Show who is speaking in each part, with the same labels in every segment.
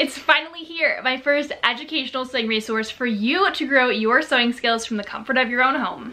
Speaker 1: It's finally here, my first educational sewing resource for you to grow your sewing skills from the comfort of your own home.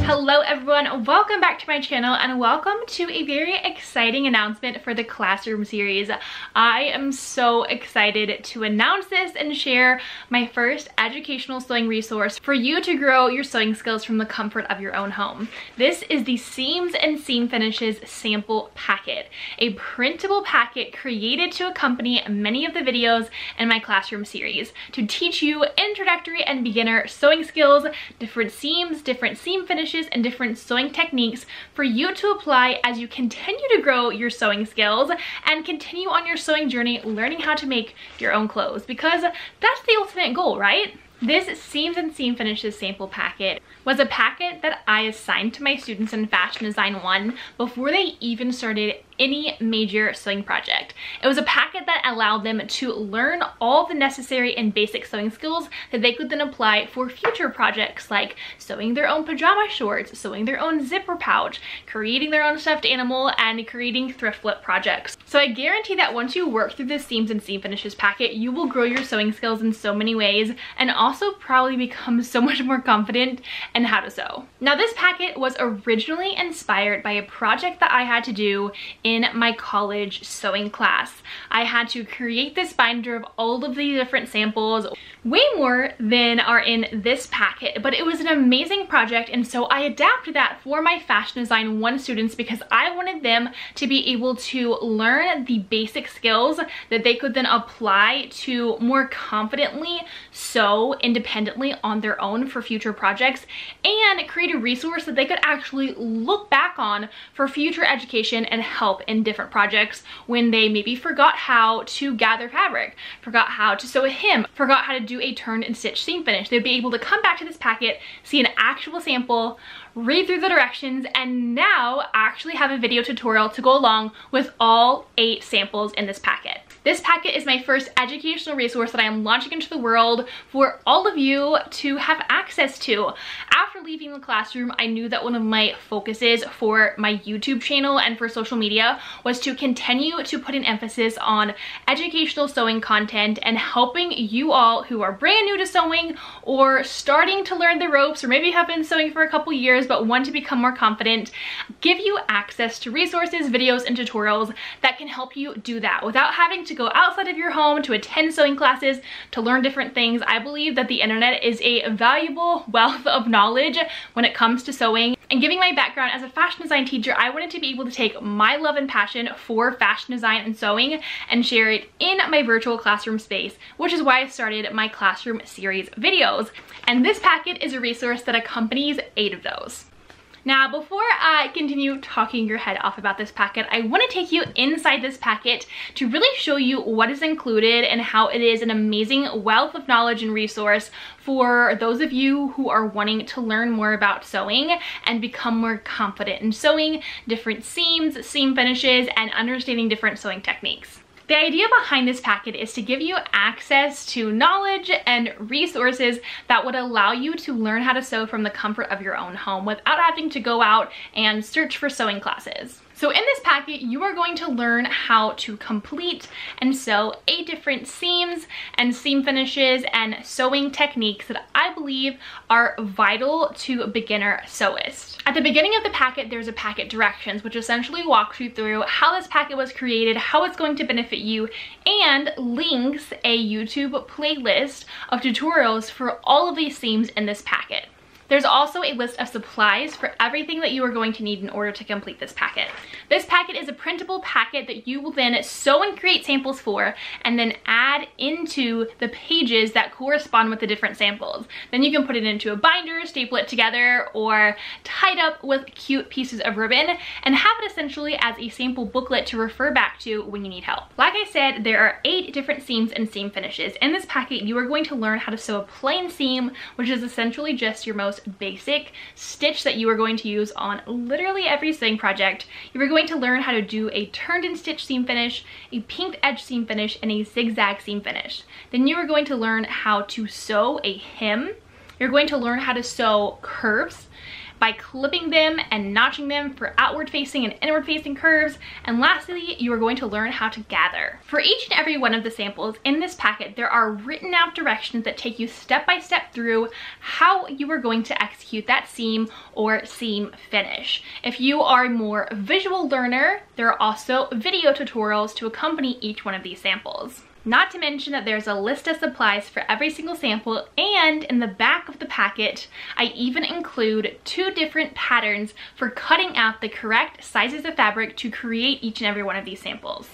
Speaker 1: Hello everyone, welcome back to my channel and welcome to a very exciting announcement for the Classroom series. I am so excited to announce this and share my first educational sewing resource for you to grow your sewing skills from the comfort of your own home. This is the Seams and Seam Finishes Sample Packet, a printable packet created to accompany many of the videos in my Classroom series to teach you introductory and beginner sewing skills, different seams, different seam finishes, and different sewing techniques for you to apply as you continue to grow your sewing skills and continue on your sewing journey learning how to make your own clothes, because that's the ultimate goal, right? This Seams and Seam Finishes sample packet was a packet that I assigned to my students in Fashion Design 1 before they even started any major sewing project. It was a packet that allowed them to learn all the necessary and basic sewing skills that they could then apply for future projects like sewing their own pajama shorts, sewing their own zipper pouch, creating their own stuffed animal, and creating thrift flip projects. So I guarantee that once you work through this Seams and Seam Finishes packet, you will grow your sewing skills in so many ways and also probably become so much more confident in how to sew. Now, this packet was originally inspired by a project that I had to do in my college sewing class. I had to create this binder of all of the different samples, way more than are in this packet, but it was an amazing project, and so I adapted that for my Fashion Design 1 students because I wanted them to be able to learn the basic skills that they could then apply to more confidently sew independently on their own for future projects and create a resource that they could actually look back on for future education and help in different projects when they maybe forgot how to gather fabric, forgot how to sew a hem, forgot how to do a turn and stitch seam finish. They'd be able to come back to this packet, see an actual sample, read through the directions, and now actually have a video tutorial to go along with all 8 samples in this packet. This packet is my first educational resource that I am launching into the world for all of you to have access to. After leaving the classroom, I knew that one of my focuses for my YouTube channel and for social media was to continue to put an emphasis on educational sewing content and helping you all who are brand new to sewing or starting to learn the ropes, or maybe have been sewing for a couple years but want to become more confident, give you access to resources, videos, and tutorials that can help you do that without having to go outside of your home to attend sewing classes to learn different things. I believe that the internet is a valuable wealth of knowledge when it comes to sewing. And given my background as a fashion design teacher, I wanted to be able to take my love and passion for fashion design and sewing and share it in my virtual classroom space, which is why I started my Classroom series videos. And this packet is a resource that accompanies 8 of those. Now, before I continue talking your head off about this packet, I want to take you inside this packet to really show you what is included and how it is an amazing wealth of knowledge and resource for those of you who are wanting to learn more about sewing and become more confident in sewing different seams, seam finishes, and understanding different sewing techniques. The idea behind this packet is to give you access to knowledge and resources that would allow you to learn how to sew from the comfort of your own home without having to go out and search for sewing classes. So in this packet, you are going to learn how to complete and sew 8 different seams and seam finishes and sewing techniques that I believe are vital to beginner sewists. At the beginning of the packet, there's a packet directions, which essentially walks you through how this packet was created, how it's going to benefit you, and links a YouTube playlist of tutorials for all of these seams in this packet. There's also a list of supplies for everything that you are going to need in order to complete this packet. This packet is a printable packet that you will then sew and create samples for and then add into the pages that correspond with the different samples. Then you can put it into a binder, staple it together, or tie it up with cute pieces of ribbon and have it essentially as a sample booklet to refer back to when you need help. Like I said, there are 8 different seams and seam finishes. In this packet, you are going to learn how to sew a plain seam, which is essentially just your most basic stitch that you are going to use on literally every sewing project. You are going to learn how to do a turned and stitch seam finish, a pinked edge seam finish, and a zigzag seam finish. Then you are going to learn how to sew a hem, You're going to learn how to sew curves by clipping them and notching them for outward facing and inward facing curves. And lastly, you are going to learn how to gather. For each and every one of the samples in this packet, there are written out directions that take you step by step through how you are going to execute that seam or seam finish. If you are a more visual learner, there are also video tutorials to accompany each one of these samples. Not to mention that there's a list of supplies for every single sample, and in the back of the packet, I even include 2 different patterns for cutting out the correct sizes of fabric to create each and every one of these samples.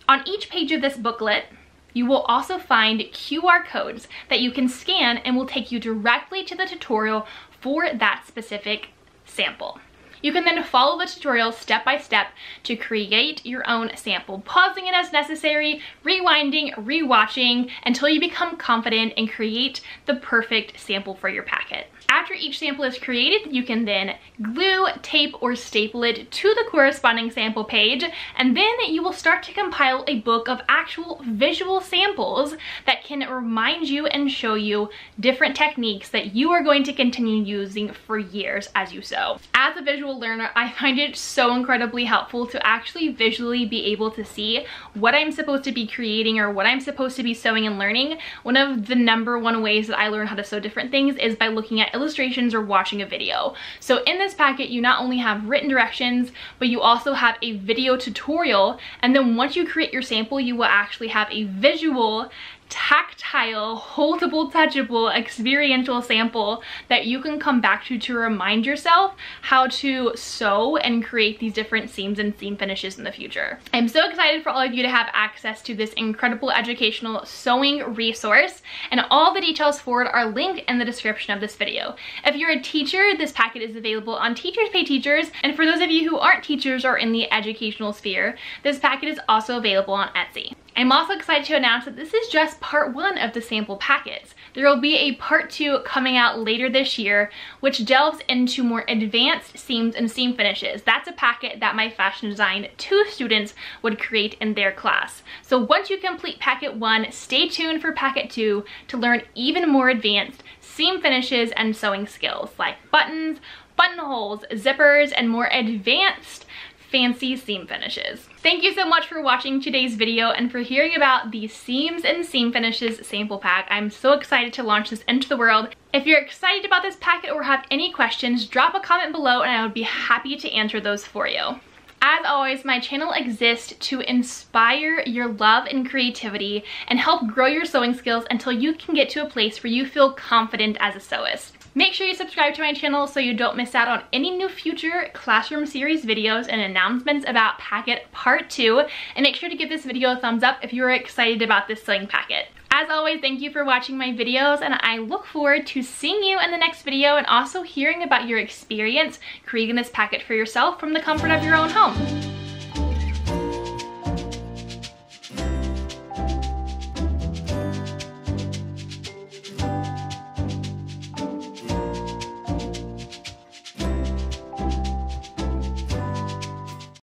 Speaker 1: On each page of this booklet, you will also find QR codes that you can scan and will take you directly to the tutorial for that specific sample. You can then follow the tutorial step by step to create your own sample, pausing it as necessary, rewinding, rewatching until you become confident and create the perfect sample for your packet. After each sample is created, you can then glue, tape, or staple it to the corresponding sample page, and then you will start to compile a book of actual visual samples that can remind you and show you different techniques that you are going to continue using for years as you sew. As a visual learner, I find it so incredibly helpful to actually visually be able to see what I'm supposed to be creating or what I'm supposed to be sewing and learning. One of the #1 ways that I learn how to sew different things is by looking at illustrations or watching a video. So in this packet, you not only have written directions, but you also have a video tutorial. And then once you create your sample, you will actually have a visual, tactile, holdable, touchable, experiential sample that you can come back to remind yourself how to sew and create these different seams and seam finishes in the future. I'm so excited for all of you to have access to this incredible educational sewing resource, and all the details for it are linked in the description of this video. If you're a teacher, this packet is available on Teachers Pay Teachers, and for those of you who aren't teachers or in the educational sphere, this packet is also available on Etsy. I'm also excited to announce that this is just part 1 of the sample packets. There will be a part 2 coming out later this year, which delves into more advanced seams and seam finishes. That's a packet that my fashion design 2 students would create in their class. So once you complete packet 1, stay tuned for packet 2 to learn even more advanced seam finishes and sewing skills like buttons, buttonholes, zippers, and more advanced fancy seam finishes. Thank you so much for watching today's video and for hearing about the Seams and Seam Finishes sample pack. I'm so excited to launch this into the world. If you're excited about this packet or have any questions, drop a comment below and I would be happy to answer those for you. As always, my channel exists to inspire your love and creativity and help grow your sewing skills until you can get to a place where you feel confident as a sewist. Make sure you subscribe to my channel so you don't miss out on any new future classroom series videos and announcements about packet part 2. And make sure to give this video a thumbs up if you're excited about this sewing packet. As always, thank you for watching my videos, and I look forward to seeing you in the next video and also hearing about your experience creating this packet for yourself from the comfort of your own home.